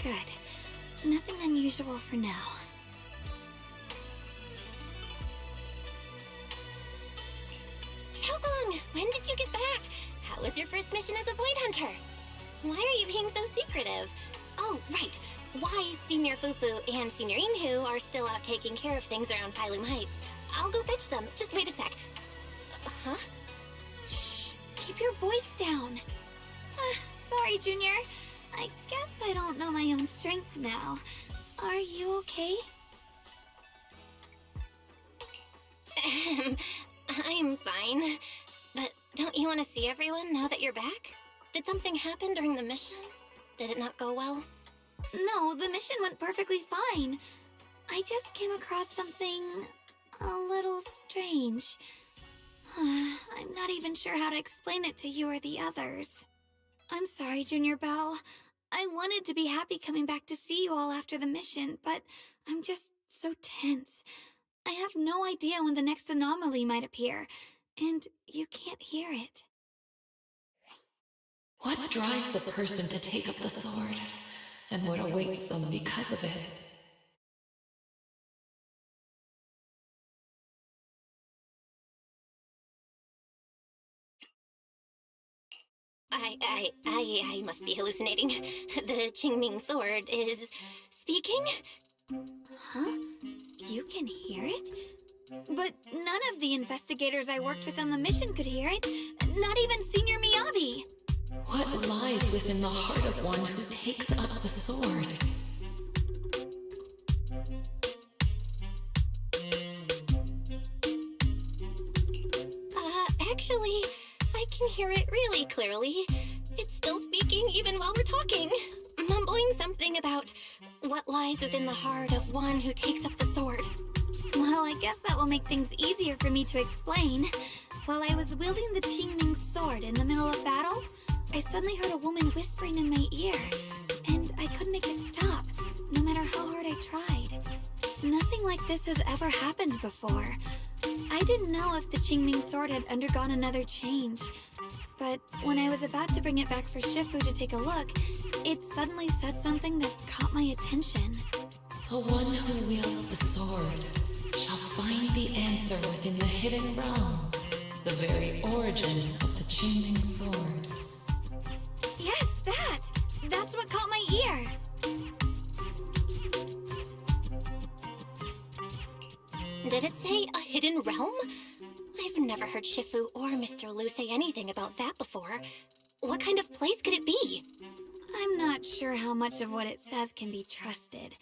Good. Nothing unusual for now. Xiaogong, when did you get back? How was your first mission as a Void Hunter? Why are you being so secretive? Oh, right. Why Senior Fufu and Senior Inhu are still out taking care of things around Phylum Heights. I'll go fetch them. Just wait a sec. Huh? Shh! Keep your voice down. Sorry, Junior. I guess I don't know my own strength now. Are you okay? I'm fine. But don't you want to see everyone now that you're back? Did something happen during the mission? Did it not go well? No, the mission went perfectly fine. I just came across something a little strange. I'm not even sure how to explain it to you or the others. I'm sorry, Junior Belle. I wanted to be happy coming back to see you all after the mission, but I'm just so tense. I have no idea when the next anomaly might appear, and you can't hear it. What drives a person to take up the sword, and what awaits them because of it? I must be hallucinating. The Qingming sword is speaking? Huh? You can hear it? But none of the investigators I worked with on the mission could hear it. Not even Senior Miyabi. What lies within the heart of one who takes up the sword? Actually, I can hear it really clearly. It's still speaking even while we're talking. Mumbling something about what lies within the heart of one who takes up the sword. Well, I guess that will make things easier for me to explain. While I was wielding the Qingming sword in the middle of battle, I suddenly heard a woman whispering in my ear, and I couldn't make it stop, no matter how hard I tried. Nothing like this has ever happened before. I didn't know if the Qingming sword had undergone another change, but when I was about to bring it back for Shifu to take a look, it suddenly said something that caught my attention. The one who wields the sword shall find the answer within the hidden realm, the very origin of the Qingming sword. Yes, that's what caught my ear. Did it say a hidden realm? I've never heard Shifu or Mr. Lu say anything about that before. What kind of place could it be? I'm not sure how much of what it says can be trusted.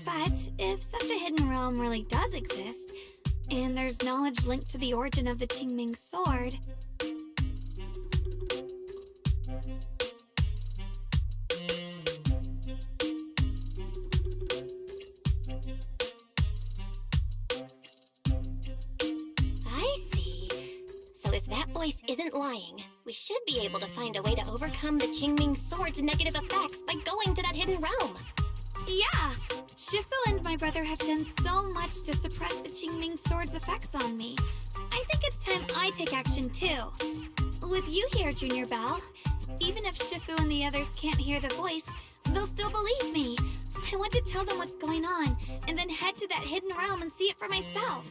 But if such a hidden realm really does exist, and there's knowledge linked to the origin of the Qingming sword... I see. So if that voice isn't lying, we should be able to find a way to overcome the Qingming sword's negative effects by going to that hidden realm. Yeah! Shifu and my brother have done so much to suppress the Qingming sword's effects on me. I think it's time I take action too. With you here, Junior Belle, even if Shifu and the others can't hear the voice, they'll still believe me. I want to tell them what's going on, and then head to that hidden realm and see it for myself.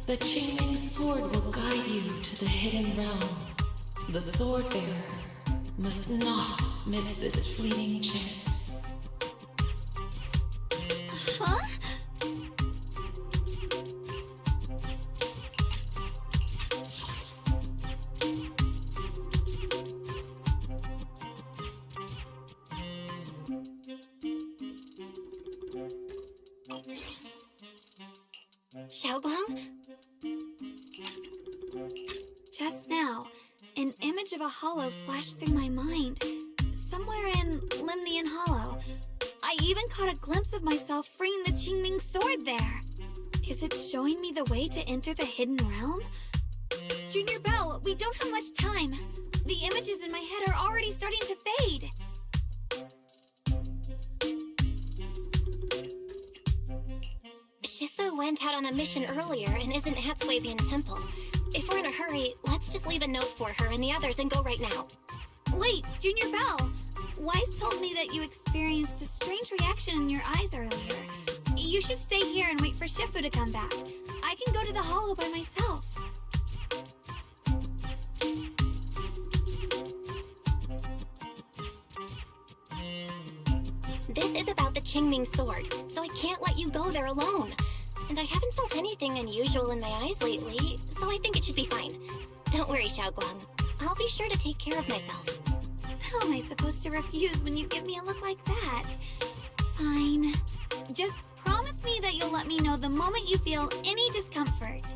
The Qingming sword will guide you to the hidden realm. The sword bearer must not miss this fleeting chance. Huh? Xiaogong? Just now, an image of a hollow flashed through my mind. Somewhere in Limnian Hollow. I even caught a glimpse of myself freeing the Qingming sword there. Is it showing me the way to enter the hidden realm? Junior Belle, we don't have much time. The images in my head are already starting to fade. Shifu went out on a mission earlier and isn't at Swabian Temple. If we're in a hurry, let's just leave a note for her and the others and go right now. Wait, Junior Belle, Wise told me that you experienced a strange reaction in your eyes earlier. You should stay here and wait for Shifu to come back. I can go to the hollow by myself. This is about the Qingming sword, so I can't let you go there alone. And I haven't felt anything unusual in my eyes lately, so I think it should be fine. Don't worry, Xiaoguang. I'll be sure to take care of myself. How am I supposed to refuse when you give me a look like that? Fine. Just promise me that you'll let me know the moment you feel any discomfort.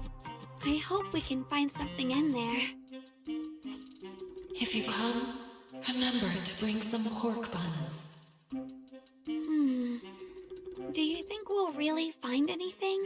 I hope we can find something in there. If you come, remember to bring some pork buns. Do you think we'll really find anything?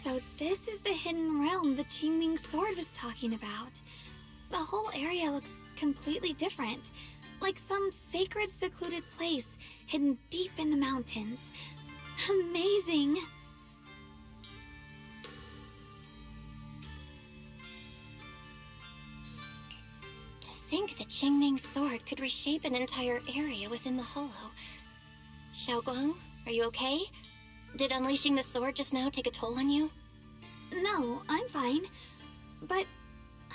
So this is the hidden realm the Qingming sword was talking about. The whole area looks completely different, like some sacred, secluded place hidden deep in the mountains. Amazing! To think the Qingming sword could reshape an entire area within the hollow. Xiaoguang, are you okay? Did unleashing the sword just now take a toll on you? No, I'm fine. But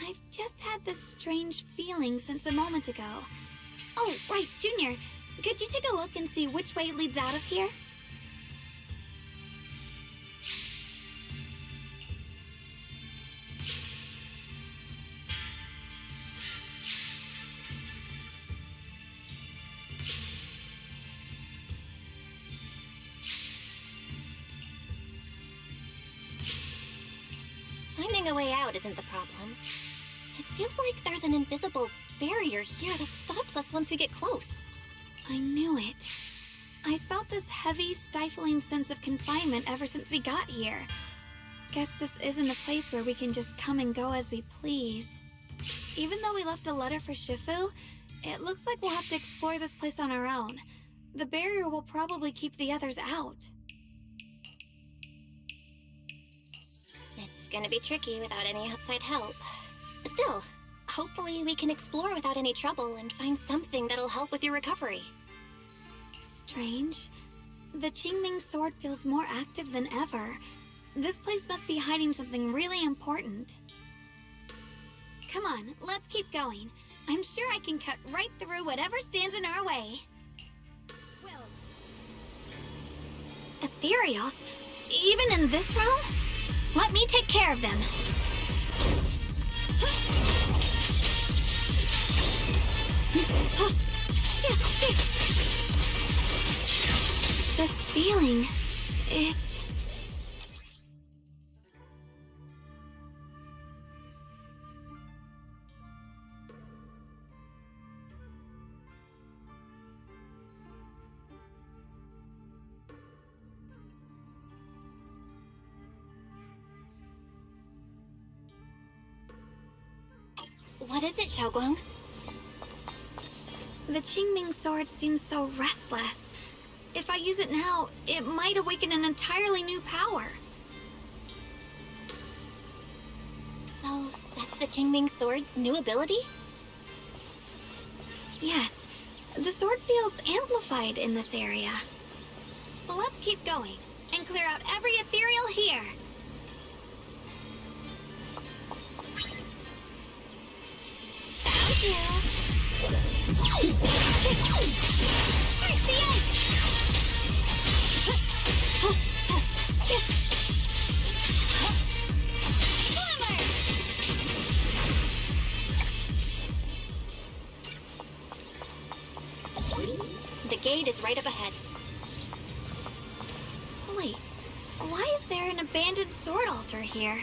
I've just had this strange feeling since a moment ago. Oh, right, Junior. Could you take a look and see which way leads out of here? Finding a way out isn't the problem. It feels like there's an invisible barrier here that stops us once we get close. I knew it. I felt this heavy, stifling sense of confinement ever since we got here. Guess this isn't a place where we can just come and go as we please. Even though we left a letter for Shifu, it looks like we'll have to explore this place on our own. The barrier will probably keep the others out. It's gonna be tricky without any outside help. Still, hopefully we can explore without any trouble and find something that'll help with your recovery. Strange. The Qingming sword feels more active than ever. This place must be hiding something really important. Come on, let's keep going. I'm sure I can cut right through whatever stands in our way. Ethereals? Even in this realm? Let me take care of them. This feeling, it's... What is it, Xiaoguang? The Qingming sword seems so restless. If I use it now, it might awaken an entirely new power. So, the Qingming Sword's new ability? Yes, the sword feels amplified in this area. Well, let's keep going and clear out every ethereal here. Found you. Where's the edge? Glimmer! The gate is right up ahead. Wait, why is there an abandoned sword altar here?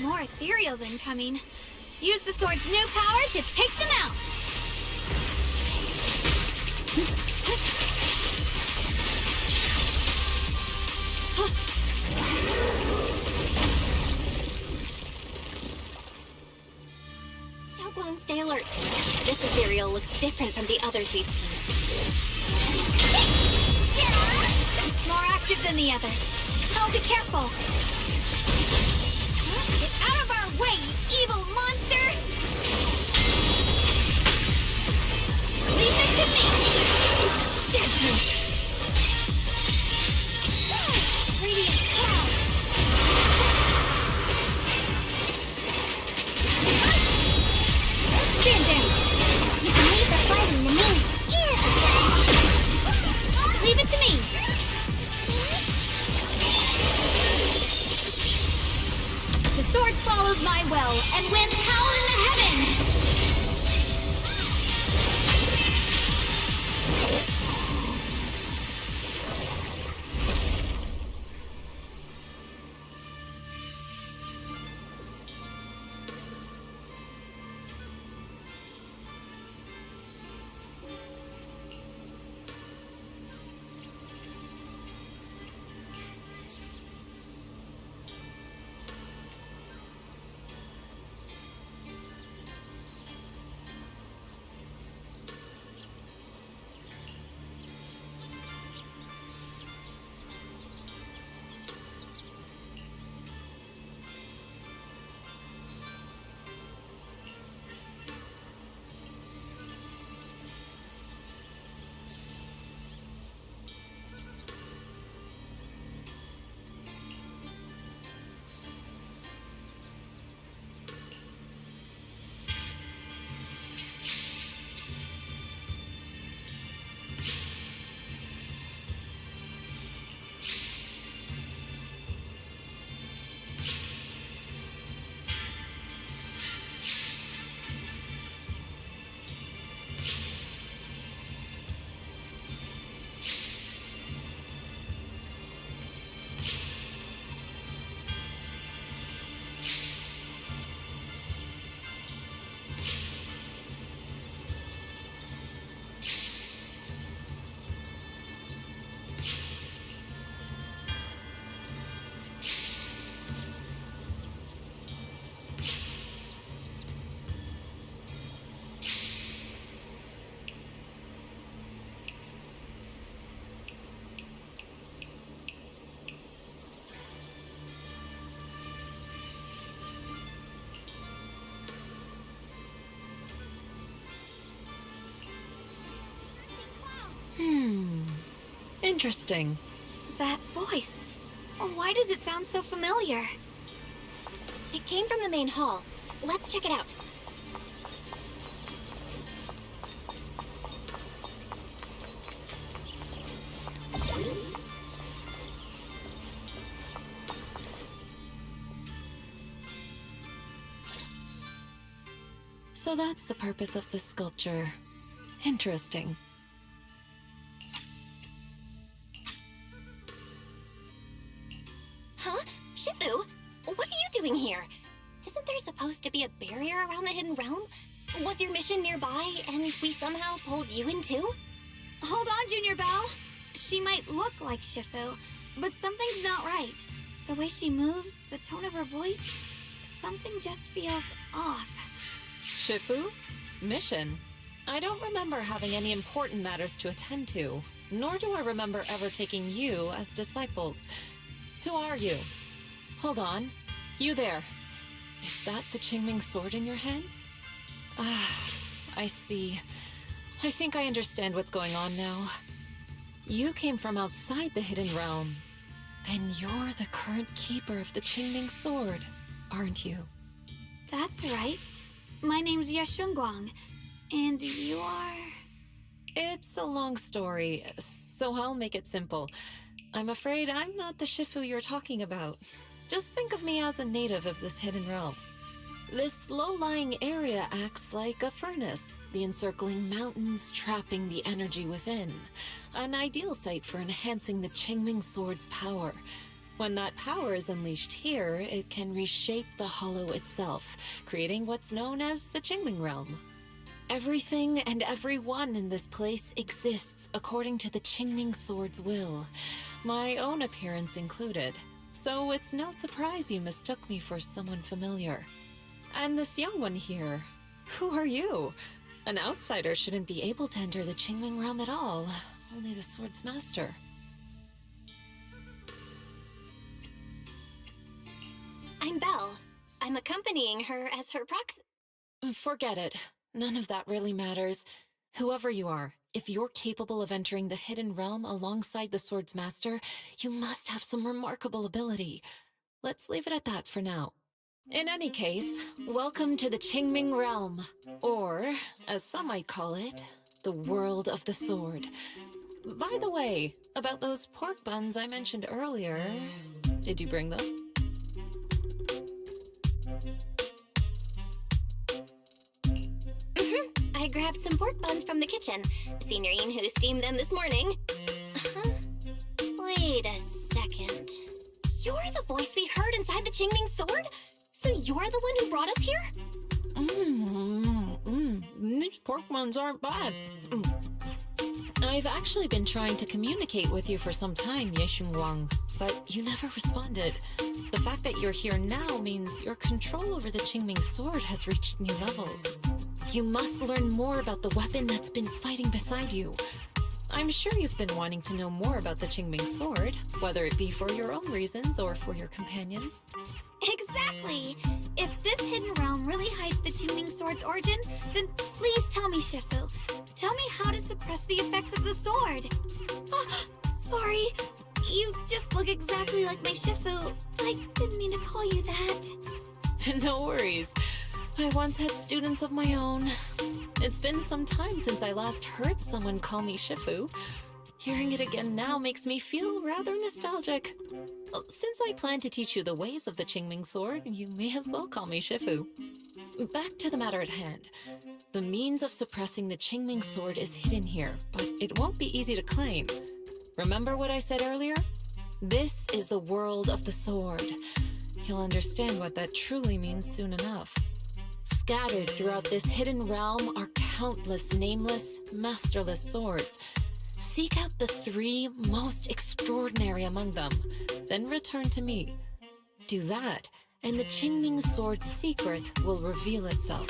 More ethereals incoming. Use the sword's new power to take them out! Xiaoguang, stay alert. This ethereal looks different from the others we've seen. More active than the others. I'll be careful. Get out of our way, you evil monster! Leave it to me! Radiant cloud! Stand down! You can leave the fighting to me! Leave it to me! The sword follows my will, and winds howl in the heavens! Interesting. That voice. Why does it sound so familiar? It came from the main hall. Let's check it out. So that's the purpose of this sculpture. Interesting. Huh? Shifu? What are you doing here? Isn't there supposed to be a barrier around the hidden realm? Was your mission nearby and we somehow pulled you in too? Hold on, Junior Belle. She might look like Shifu, but something's not right. The way she moves, the tone of her voice, something just feels off. Shifu? Mission? I don't remember having any important matters to attend to, nor do I remember ever taking you as disciples. Who are you? Hold on. You there. Is that the Qingming sword in your hand? Ah, I see. I think I understand what's going on now. You came from outside the Hidden Realm, and you're the current keeper of the Qingming sword, aren't you? That's right. My name's Yashunguang, and you are... It's a long story, so I'll make it simple. I'm afraid I'm not the Shifu you're talking about. Just think of me as a native of this hidden realm. This low-lying area acts like a furnace, the encircling mountains trapping the energy within. An ideal site for enhancing the Qingming sword's power. When that power is unleashed here, it can reshape the hollow itself, creating what's known as the Qingming realm. Everything and everyone in this place exists according to the Qingming Sword's will, my own appearance included. So it's no surprise you mistook me for someone familiar. And this young one here, who are you? An outsider shouldn't be able to enter the Qingming realm at all, only the sword's master. I'm Belle. I'm accompanying her as her proxy. Forget it. None of that really matters. Whoever you are, if you're capable of entering the hidden realm alongside the sword's master, you must have some remarkable ability. Let's leave it at that for now. In any case, welcome to the Qingming realm, or, as some might call it, the world of the sword. By the way, about those pork buns I mentioned earlier, did you bring them? I grabbed some pork buns from the kitchen. Senior Inhu steamed them this morning. Wait a second. You're the voice we heard inside the Qingming Sword? So you're the one who brought us here? These pork buns aren't bad. I've actually been trying to communicate with you for some time, Yeshun Wang, but you never responded. The fact that you're here now means your control over the Qingming Sword has reached new levels. You must learn more about the weapon that's been fighting beside you. I'm sure you've been wanting to know more about the Qingming Sword, whether it be for your own reasons or for your companions. Exactly! If this hidden realm really hides the Qingming Sword's origin, then please tell me, Shifu. Tell me how to suppress the effects of the sword. Oh, sorry. You just look exactly like my Shifu. I didn't mean to call you that. No worries. I once had students of my own. It's been some time since I last heard someone call me Shifu. Hearing it again now makes me feel rather nostalgic. Since I plan to teach you the ways of the Qingming Sword, you may as well call me Shifu. Back to the matter at hand. The means of suppressing the Qingming Sword is hidden here, but it won't be easy to claim. Remember what I said earlier? This is the world of the sword. You'll understand what that truly means soon enough. Scattered throughout this hidden realm are countless nameless, masterless swords. Seek out the 3 most extraordinary among them, then return to me. Do that, and the Qingming Sword's secret will reveal itself.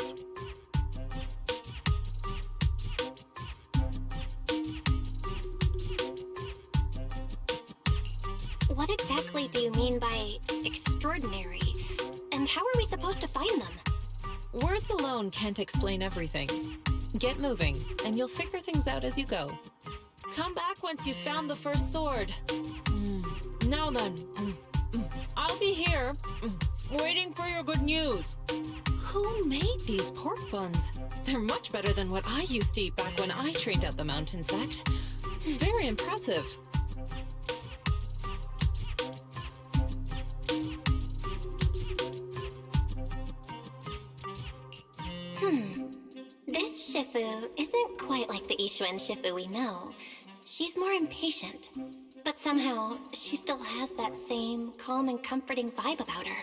What exactly do you mean by extraordinary? And how are we supposed to find them? Words alone can't explain everything. Get moving, and you'll figure things out as you go. Come back once you've found the first sword. Now then, I'll be here, waiting for your good news. Who made these pork buns? They're much better than what I used to eat back when I trained at the mountain sect. Very impressive. This Shifu isn't quite like the Ishuan Shifu we know. She's more impatient. But somehow, she still has that same calm and comforting vibe about her.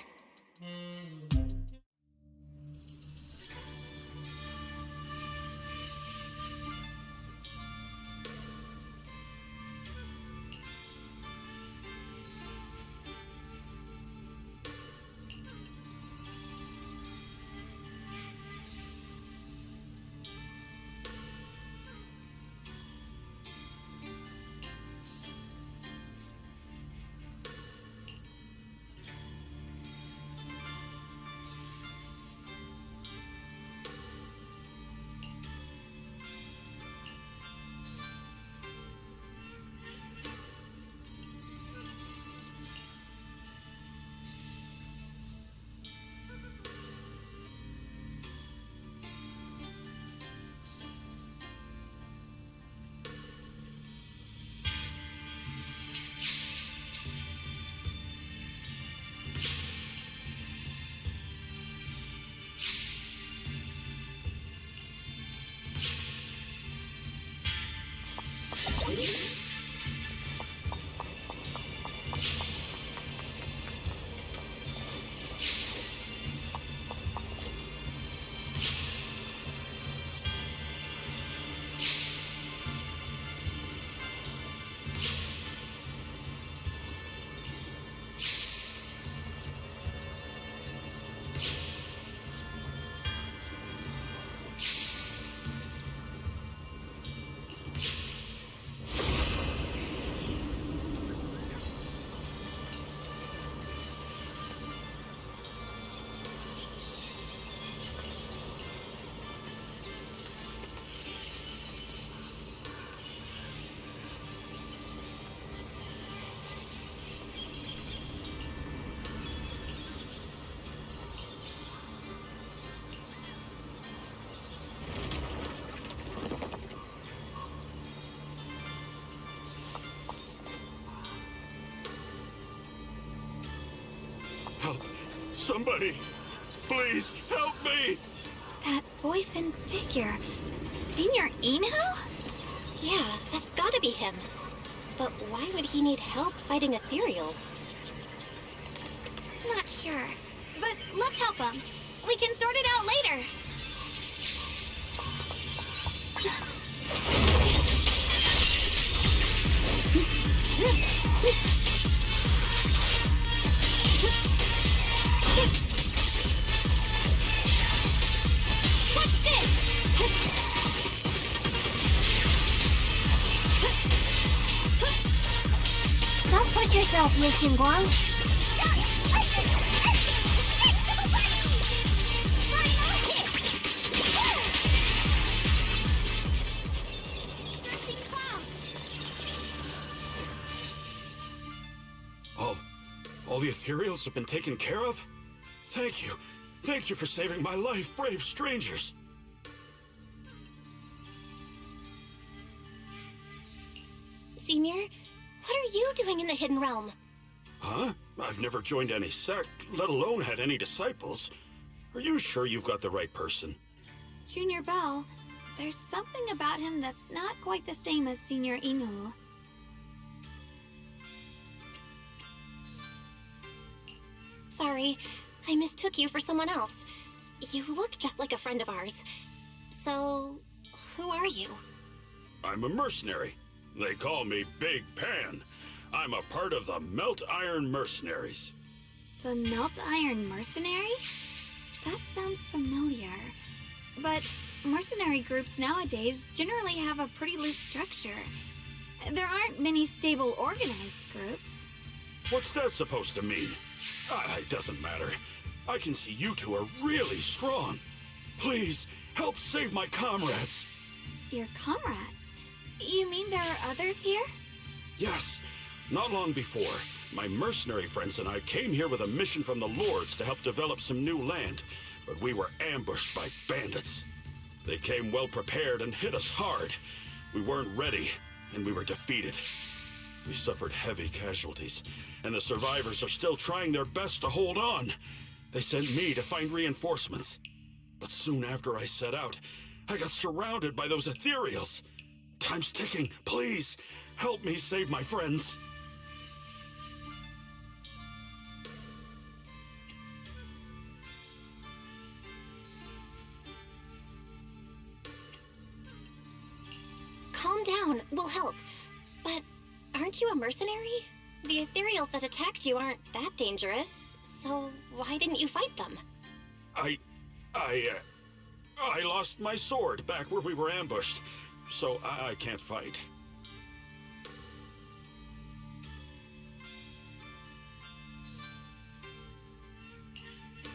Help! Somebody! Please, help me! That voice and figure. Senior Inhu? Yeah, that's gotta be him. But why would he need help fighting ethereals? Not sure. But let's help him. We can sort it out later. What's this? Don't push yourself, Ye Xingguang. All the ethereals have been taken care of? Thank you. Thank you for saving my life, brave strangers. Senior, what are you doing in the Hidden Realm? Huh? I've never joined any sect, let alone had any disciples. Are you sure you've got the right person? Junior Bell, there's something about him that's not quite the same as Senior Inhu. Sorry, I mistook you for someone else. You look just like a friend of ours. So, who are you? I'm a mercenary. They call me Big Pan. I'm a part of the Melt Iron Mercenaries. The Melt Iron Mercenaries? That sounds familiar. But mercenary groups nowadays generally have a pretty loose structure. There aren't many stable organized groups. What's that supposed to mean? It doesn't matter. I can see you two are really strong. Please, help save my comrades. Your comrades? You mean there are others here? Yes. Not long before, my mercenary friends and I came here with a mission from the Lords to help develop some new land, but we were ambushed by bandits. They came well prepared and hit us hard. We weren't ready, and we were defeated. We suffered heavy casualties, and the survivors are still trying their best to hold on. They sent me to find reinforcements. But soon after I set out, I got surrounded by those ethereals. Time's ticking. Please, help me save my friends. Calm down, we'll help. But aren't you a mercenary? The ethereals that attacked you aren't that dangerous, so why didn't you fight them? I lost my sword back where we were ambushed, so I can't fight.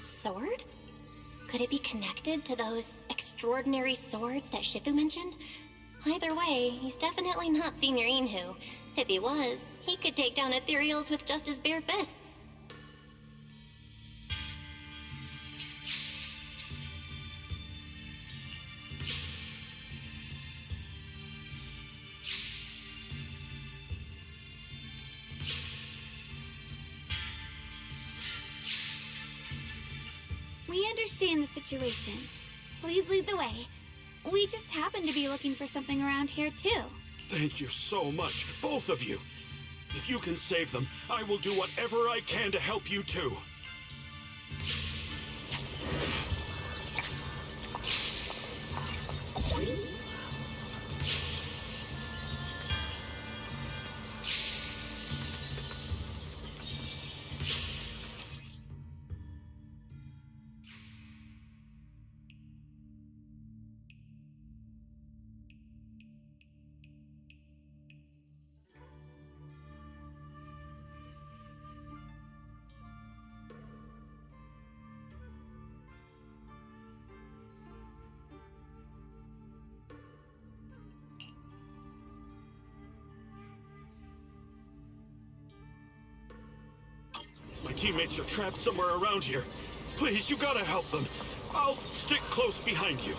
Sword? Could it be connected to those extraordinary swords that Shifu mentioned? Either way, he's definitely not Senior Inhu. If he was, he could take down ethereals with just his bare fists. We understand the situation. Please lead the way. We just happen to be looking for something around here, too. Thank you so much, both of you. If you can save them, I will do whatever I can to help you too. My teammates are trapped somewhere around here. Please, you gotta help them. I'll stick close behind you.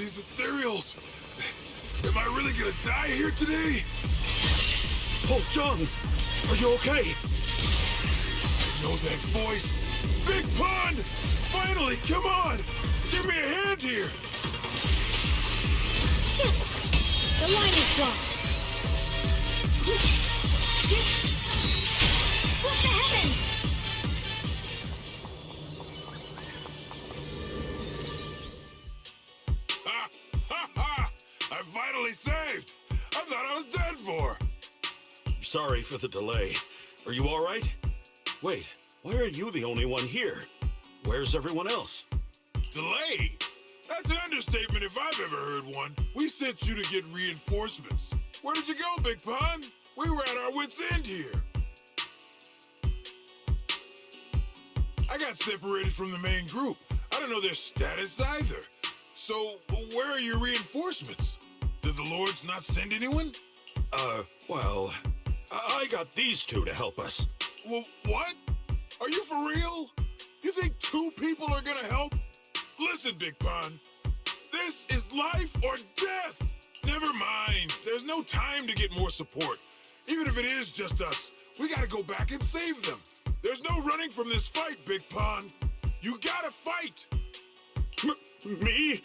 these ethereals. Am I really gonna die here today? Oh, John, are you okay? Know that voice? Big Pun! Finally, come on! Give me a hand here! Shit! The line is blocked. What the heavens? Ha! Ha ha! I'm finally saved! I thought I was dead for! Sorry for the delay. Are you all right? Wait, why are you the only one here? Where's everyone else? Delay? That's an understatement if I've ever heard one. We sent you to get reinforcements. Where did you go, Big Pun? We were at our wits' end here. I got separated from the main group. I don't know their status either. So, where are your reinforcements? Did the Lords not send anyone? Well, I got these two to help us. Well, what? Are you for real? You think 2 people are gonna help? Listen, Big Pun. This is life or death. Never mind. There's no time to get more support. Even if it is just us, we gotta go back and save them. There's no running from this fight, Big Pun. You gotta fight. Me?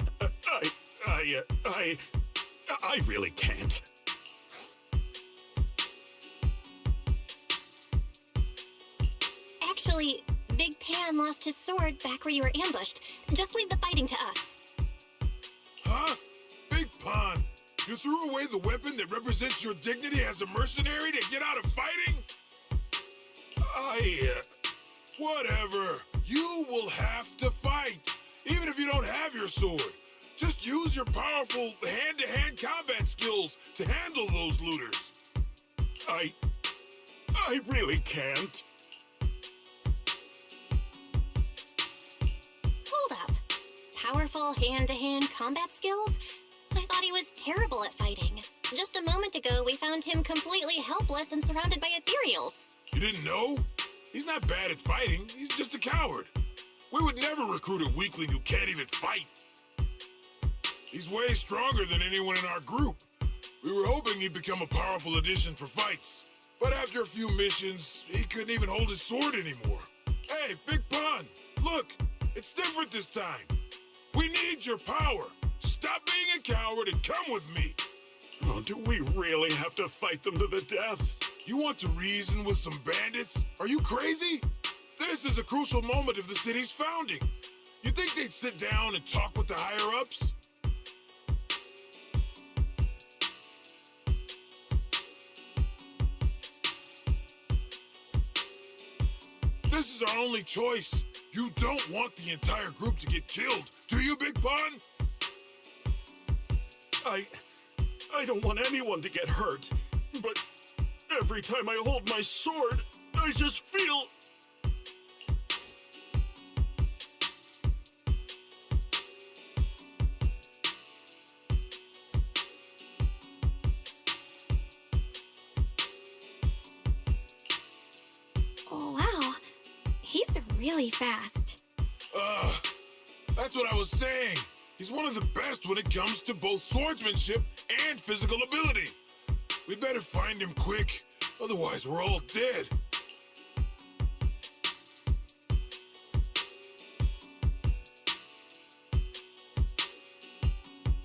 I really can't. Actually, Big Pan lost his sword back where you were ambushed. Just leave the fighting to us. Huh? Big Pun, you threw away the weapon that represents your dignity as a mercenary to get out of fighting? Whatever. You will have to fight, even if you don't have your sword. Just use your powerful hand-to-hand combat skills to handle those looters. I really can't. Hold up. Powerful hand-to-hand combat skills? I thought he was terrible at fighting. Just a moment ago, we found him completely helpless and surrounded by ethereals. You didn't know? He's not bad at fighting. He's just a coward. We would never recruit a weakling who can't even fight. He's way stronger than anyone in our group. We were hoping he'd become a powerful addition for fights. But after a few missions, he couldn't even hold his sword anymore. Hey, Big Pun, look, it's different this time. We need your power. Stop being a coward and come with me. Oh, do we really have to fight them to the death? You want to reason with some bandits? Are you crazy? This is a crucial moment of the city's founding. You think they'd sit down and talk with the higher-ups? This is our only choice. You don't want the entire group to get killed, do you, Big Pun? I don't want anyone to get hurt, but every time I hold my sword, I just feel... Oh, wow. He's really fast. That's what I was saying. He's one of the best when it comes to both swordsmanship and physical ability. We better find him quick, otherwise we're all dead.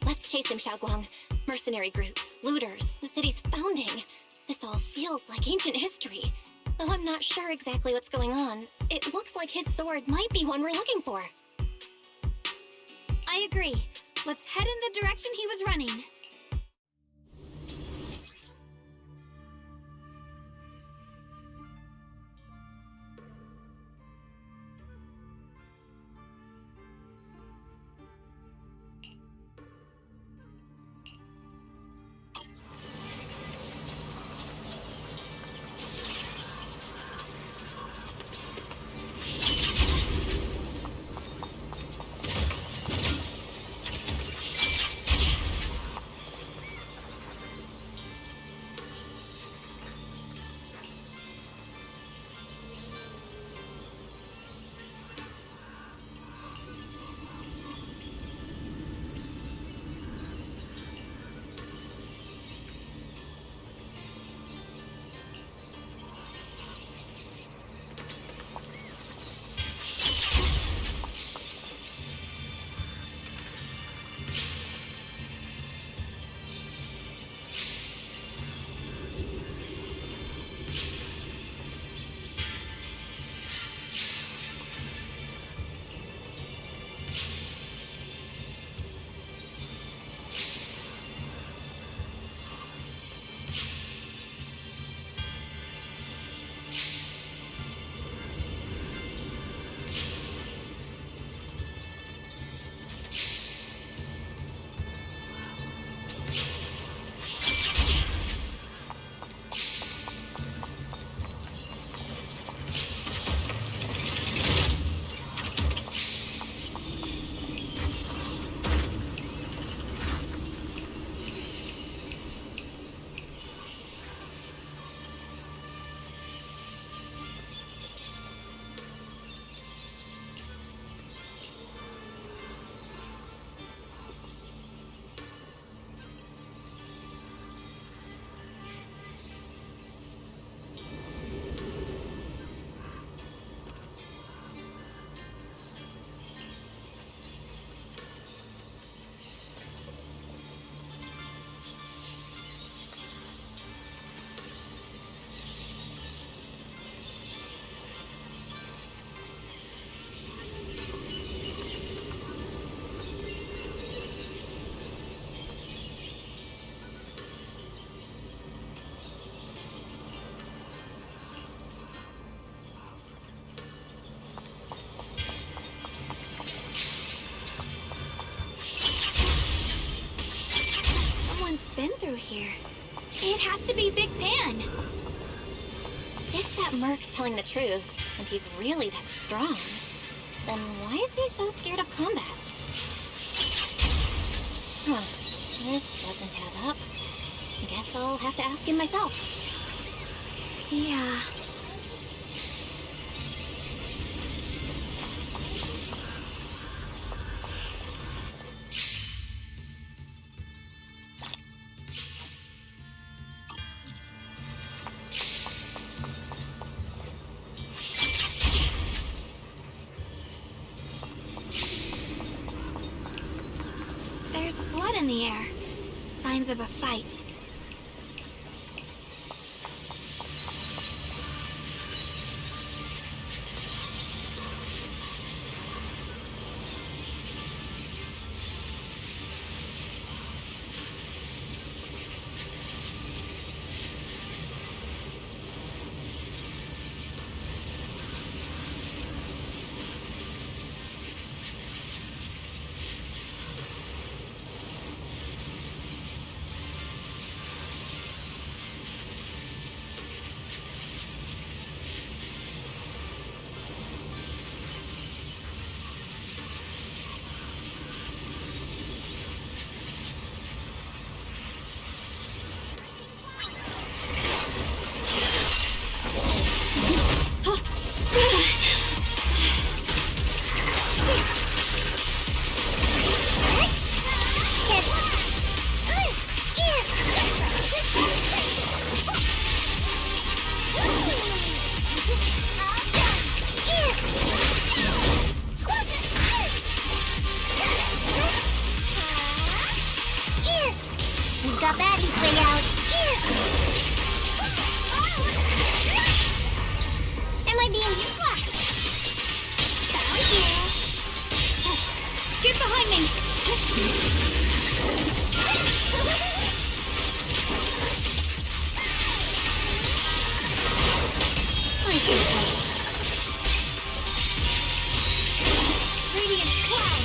Let's chase him, Xiaoguang. Mercenary groups, looters, the city's founding. This all feels like ancient history. Though I'm not sure exactly what's going on, it looks like his sword might be one we're looking for. I agree. Let's head in the direction he was running. It has to be Big Pan. If that Merc's telling the truth, and he's really that strong, then why is he so scared of combat? Huh. This doesn't add up. Guess I'll have to ask him myself. Yeah. There's blood in the air. Signs of a fight. We've got baddies way out. Am I being flashed? Found you. Get behind me! Radiant cloud!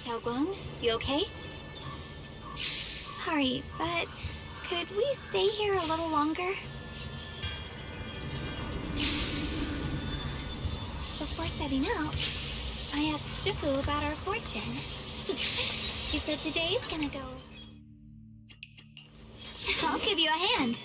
Xiaoguang, you okay? Sorry, but could we stay here a little longer? Before setting out, I asked Shifu about our fortune. She said today's gonna go. I'll give you a hand.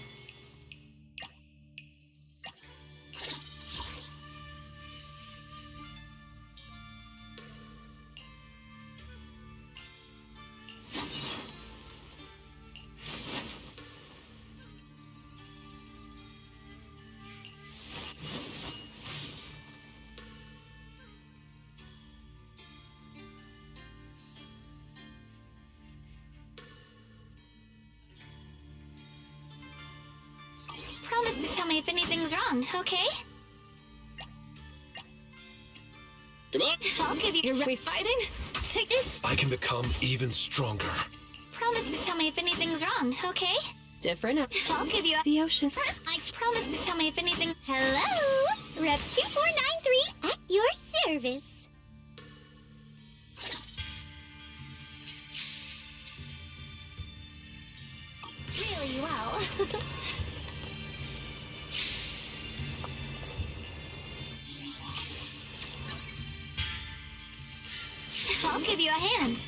Promise to tell me if anything's wrong, okay? Come on. I'll give you. You're ready fighting? Take it. I can become even stronger. Promise promise to tell me if anything's wrong, okay? Different. I'll give you The ocean. I promise to tell me if anything... Hello? Rep 2493 at your service. Really well. I'll give you a hand.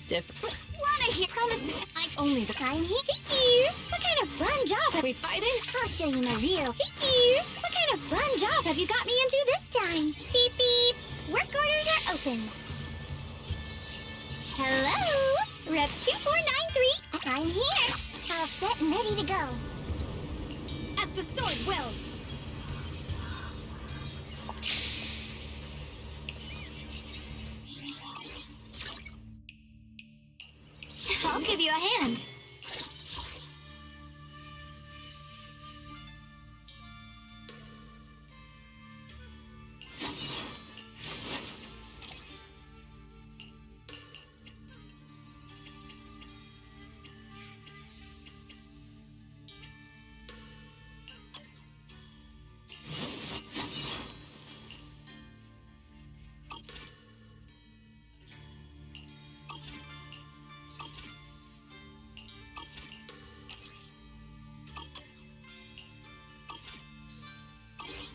Different. Wanna hear? Promise to... Only the. I'm here. Hey, dear. What kind of fun job are we fighting? I'll show you my real. Hey, dear. What kind of fun job have you got me into this time? Beep, beep. Work orders are open. Hello? Rep 2493. I'm here. All set and ready to go. As the sword wills. I'll give you a hand.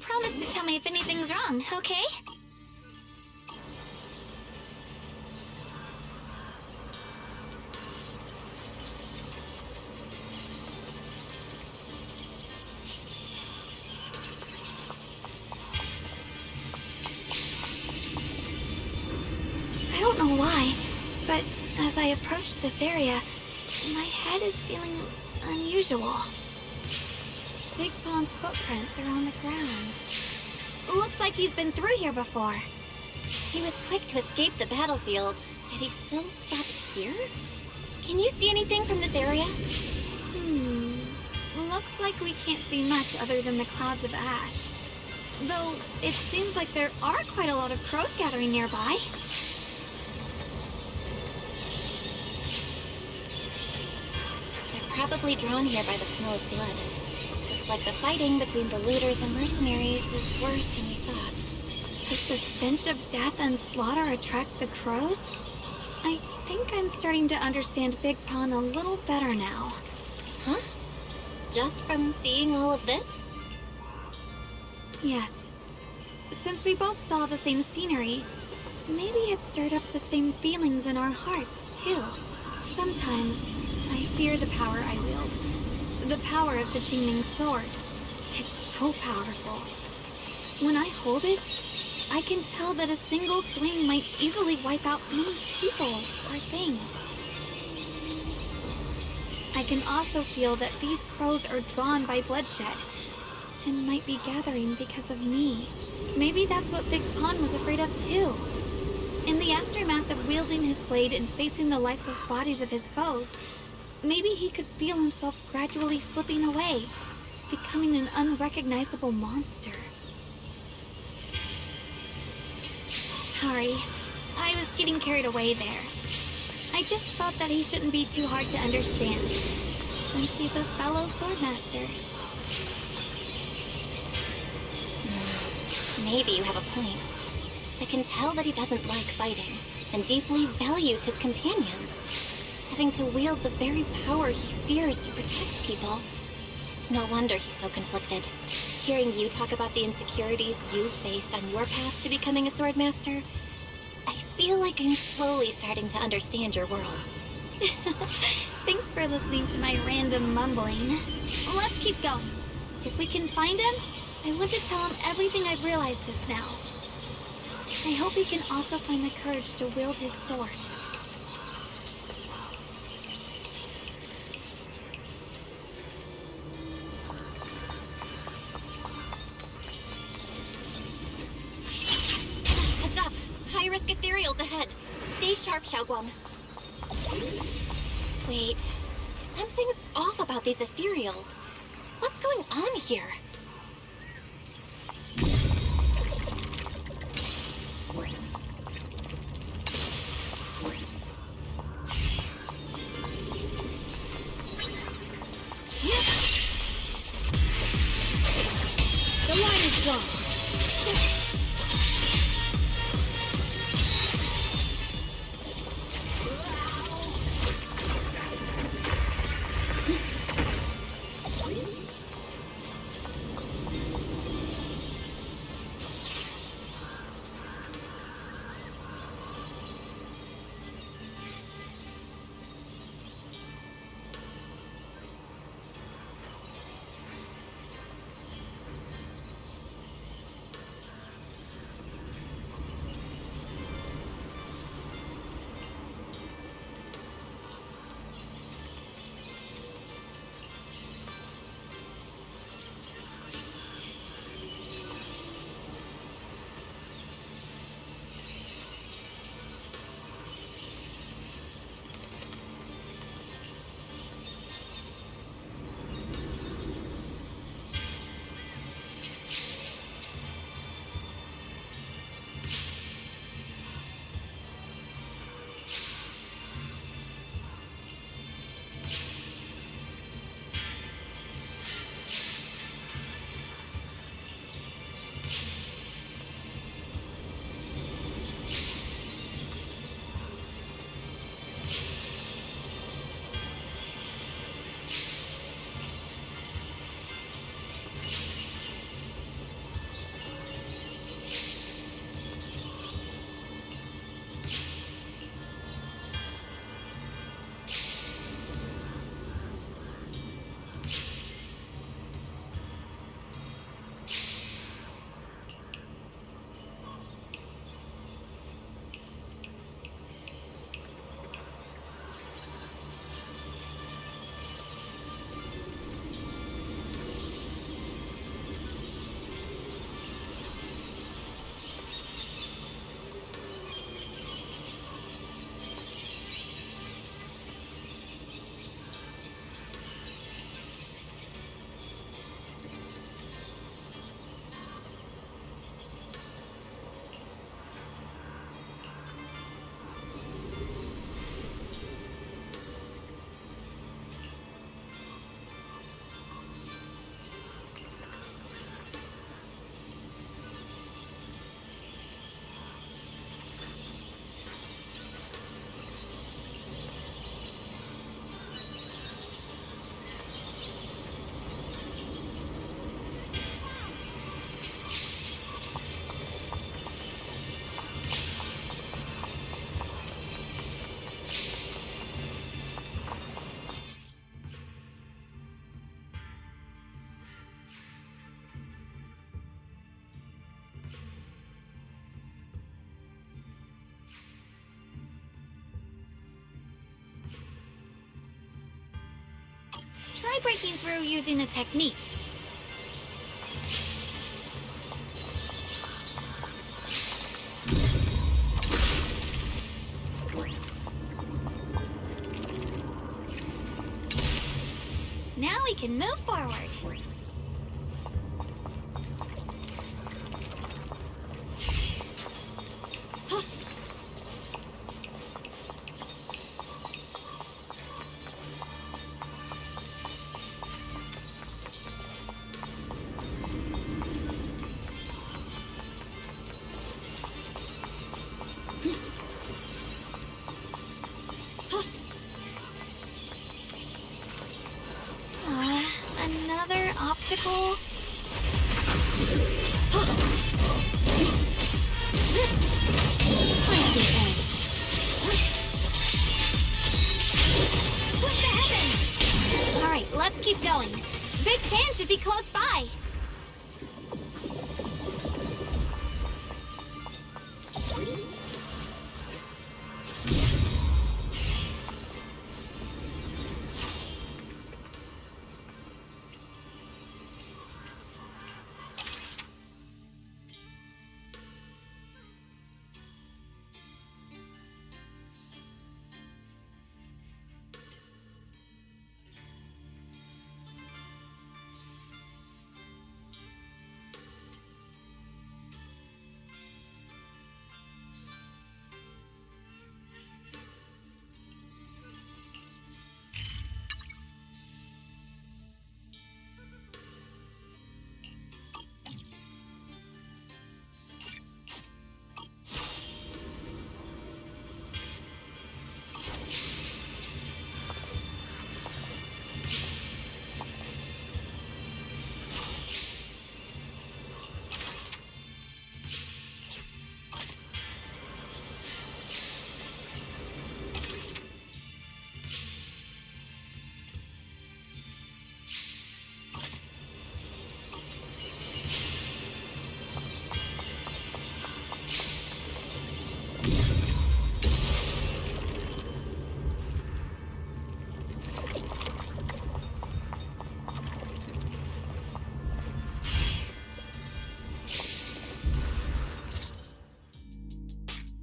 Promise to tell me if anything's wrong, okay? I don't know why, but as I approach this area, my head is feeling unusual. Big Pond's footprints are on the ground. Looks like he's been through here before. He was quick to escape the battlefield, yet he still stopped here? Can you see anything from this area? Looks like we can't see much other than the clouds of ash. Though, it seems like there are quite a lot of crows gathering nearby. They're probably drawn here by the smell of blood. Looks like the fighting between the looters and mercenaries is worse than we thought. Does the stench of death and slaughter attract the crows? I think I'm starting to understand Big Pond a little better now. Huh? Just from seeing all of this? Yes. Since we both saw the same scenery, maybe it stirred up the same feelings in our hearts, too. Sometimes, I fear the power I wield. The power of the Qingming sword. It's so powerful. When I hold it, I can tell that a single swing might easily wipe out many people or things. I can also feel that these crows are drawn by bloodshed, and might be gathering because of me. Maybe that's what Big Pond was afraid of too. In the aftermath of wielding his blade and facing the lifeless bodies of his foes, maybe he could feel himself gradually slipping away, becoming an unrecognizable monster. Sorry, I was getting carried away there. I just felt that he shouldn't be too hard to understand, since he's a fellow swordmaster. Maybe you have a point. I can tell that he doesn't like fighting, and deeply values his companions. Having to wield the very power he fears to protect people. It's no wonder he's so conflicted. Hearing you talk about the insecurities you faced on your path to becoming a swordmaster, I feel like I'm slowly starting to understand your world. Thanks for listening to my random mumbling. Let's keep going. If we can find him, I want to tell him everything I've realized just now. I hope he can also find the courage to wield his sword. Heads up! High-risk ethereals ahead. Stay sharp, Xiaoguang. Wait, something's off about these ethereals. What's going on here? try breaking through using a technique. Now we can move forward. Another obstacle? Lightning edge. What the heavens? Alright, let's keep going. Big Pan should be close by.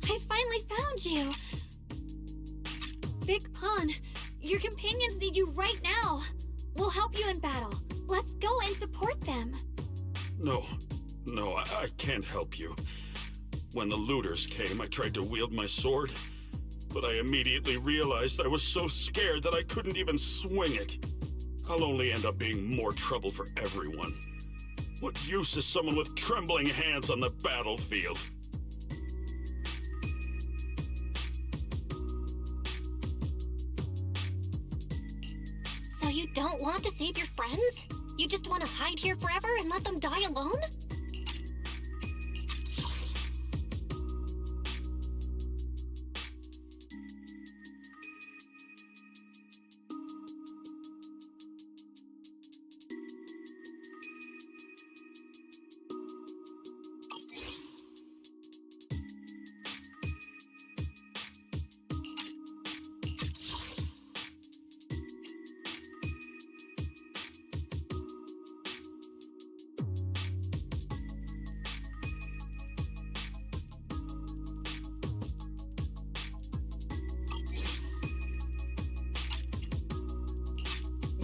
I finally found you! Big Pun, your companions need you right now. We'll help you in battle. Let's go and support them. No, I can't help you. When the looters came, I tried to wield my sword, but I immediately realized I was so scared that I couldn't even swing it. I'll only end up being more trouble for everyone. What use is someone with trembling hands on the battlefield? So you don't want to save your friends? You just want to hide here forever and let them die alone?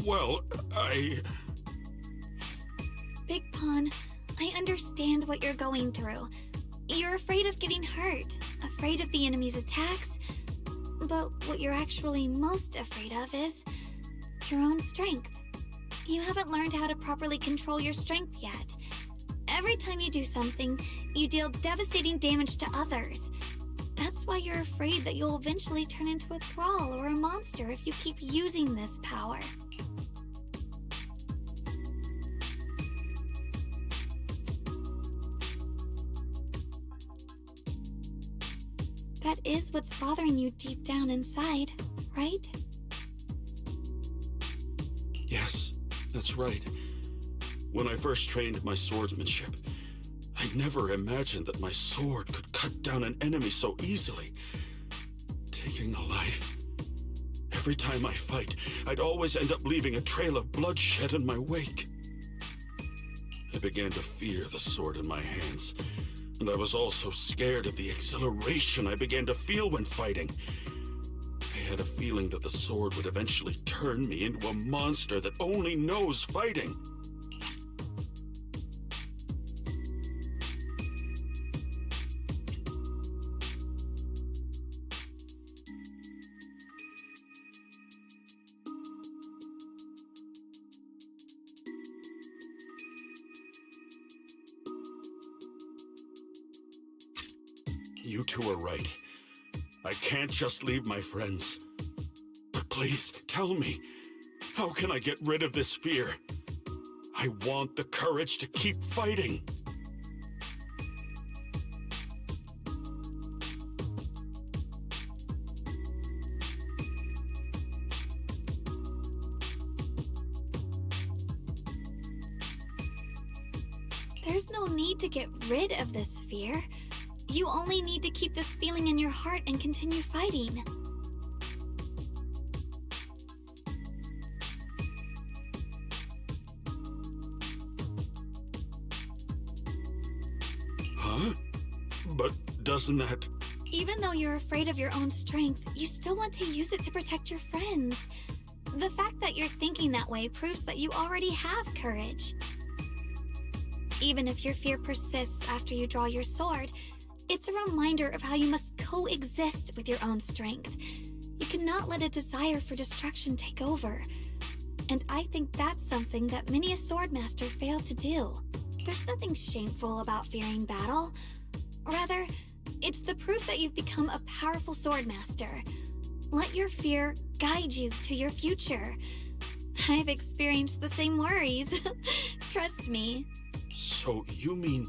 Well, Big Pun, I understand what you're going through. You're afraid of getting hurt, afraid of the enemy's attacks, but what you're actually most afraid of is your own strength. You haven't learned how to properly control your strength yet. Every time you do something, you deal devastating damage to others. That's why you're afraid that you'll eventually turn into a thrall or a monster if you keep using this power. That is what's bothering you deep down inside, right? yes, that's right. When I first trained my swordsmanship, I never imagined that my sword could cut down an enemy so easily, taking a life Every time I fight, I'd always end up leaving a trail of bloodshed in my wake. I began to fear the sword in my hands, and I was also scared of the exhilaration I began to feel when fighting. I had a feeling that the sword would eventually turn me into a monster that only knows fighting. You two are right. I can't just leave my friends. But please, tell me, how can I get rid of this fear? I want the courage to keep fighting. There's no need to get rid of this fear. You only need to keep this feeling in your heart and continue fighting. Huh? But doesn't that... Even though you're afraid of your own strength, you still want to use it to protect your friends. The fact that you're thinking that way proves that you already have courage. Even if your fear persists after you draw your sword, it's a reminder of how you must coexist with your own strength. You cannot let a desire for destruction take over. And I think that's something that many a swordmaster fail to do. There's nothing shameful about fearing battle. Rather, it's the proof that you've become a powerful swordmaster. Let your fear guide you to your future. I've experienced the same worries. Trust me. So you mean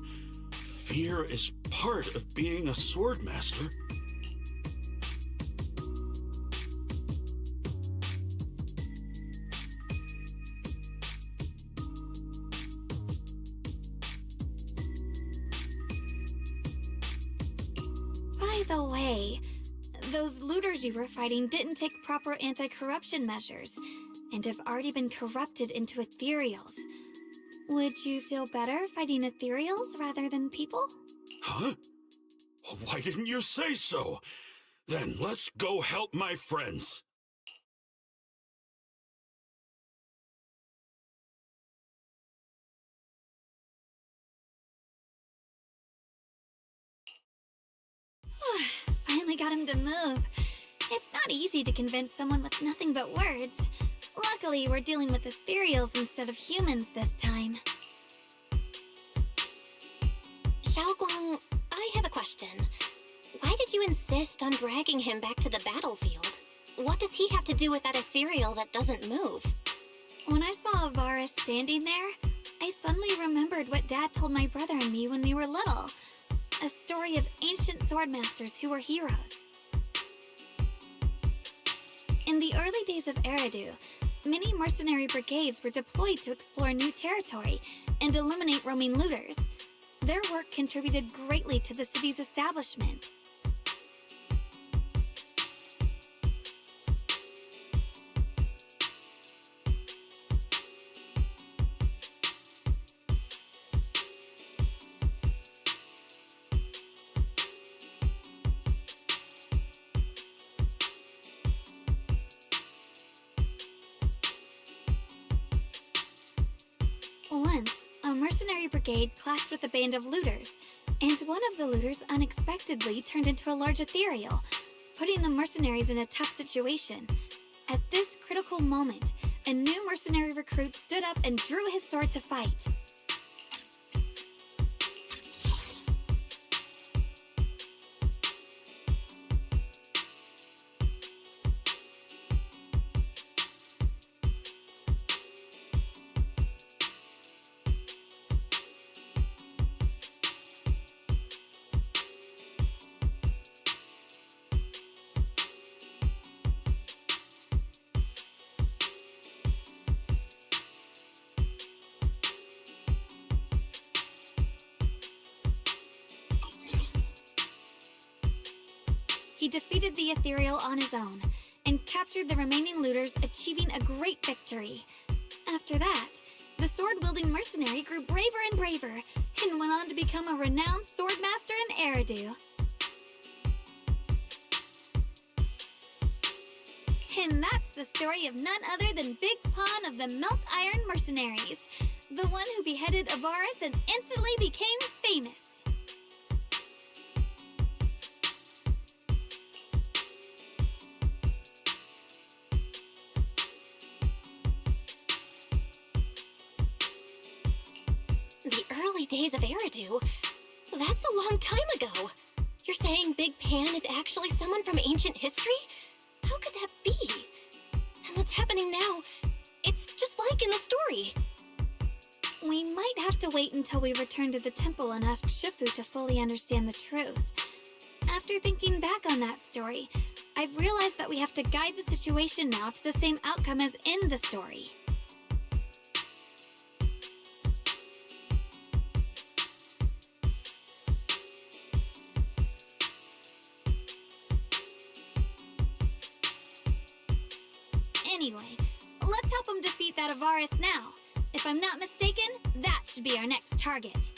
fear is part of being a swordmaster? By the way, those looters you were fighting didn't take proper anti-corruption measures and have already been corrupted into ethereals. Would you feel better fighting ethereals rather than people? Huh? Why didn't you say so? Then let's go help my friends. Finally got him to move. It's not easy to convince someone with nothing but words. Luckily, we're dealing with ethereals instead of humans this time. Xiaoguang, I have a question. Why did you insist on dragging him back to the battlefield? What does he have to do with that ethereal that doesn't move? When I saw Avara standing there, I suddenly remembered what Dad told my brother and me when we were little. A story of ancient swordmasters who were heroes. In the early days of Eridu, many mercenary brigades were deployed to explore new territory and eliminate roaming looters. Their work contributed greatly to the city's establishment. Once, a mercenary brigade clashed with a band of looters, and one of the looters unexpectedly turned into a large ethereal, putting the mercenaries in a tough situation. At this critical moment, a new mercenary recruit stood up and drew his sword to fight. he defeated the Ethereal on his own and captured the remaining looters, achieving a great victory. After that, the sword-wielding mercenary grew braver and braver and went on to become a renowned swordmaster in Eridu. And that's the story of none other than Big Pon of the Melt Iron Mercenaries, the one who beheaded Avaris and instantly became famous. The early days of Eridu? That's a long time ago. You're saying Big Pan is actually someone from ancient history? How could that be? And what's happening now? It's just like in the story. We might have to wait until we return to the temple and ask Shifu to fully understand the truth. After thinking back on that story, I've realized that we have to guide the situation now to the same outcome as in the story. Anyway, let's help him defeat that Avaris now. If I'm not mistaken, that should be our next target.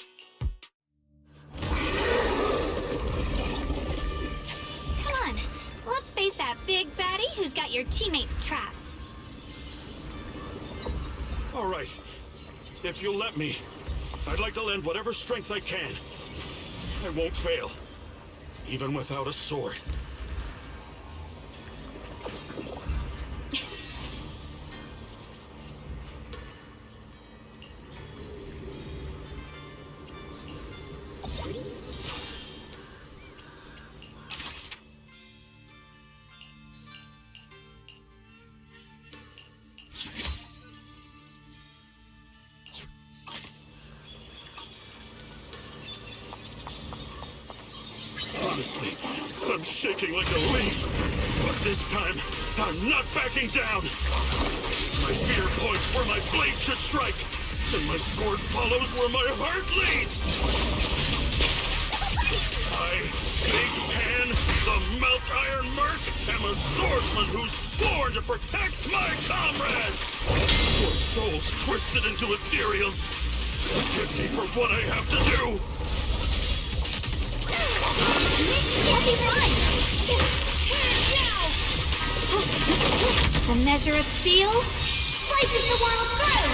Come on, let's face that big baddie who's got your teammates trapped. All right. If you'll let me, I'd like to lend whatever strength I can. I won't fail, even without a sword. Honestly, I'm shaking like a leaf. But this time, I'm not backing down. My fear points where my blade should strike, and my sword follows where my heart leads. I, Big Pan, the Melt Iron Merc, am a swordsman who's sworn to protect my comrades. Your souls twisted into ethereals. Forgive me for what I have to do. You'll be fine! A measure of steel slices the world through!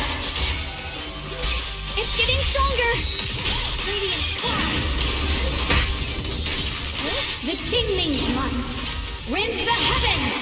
It's getting stronger! Radiant cloud! The Qingming's might rends the heavens!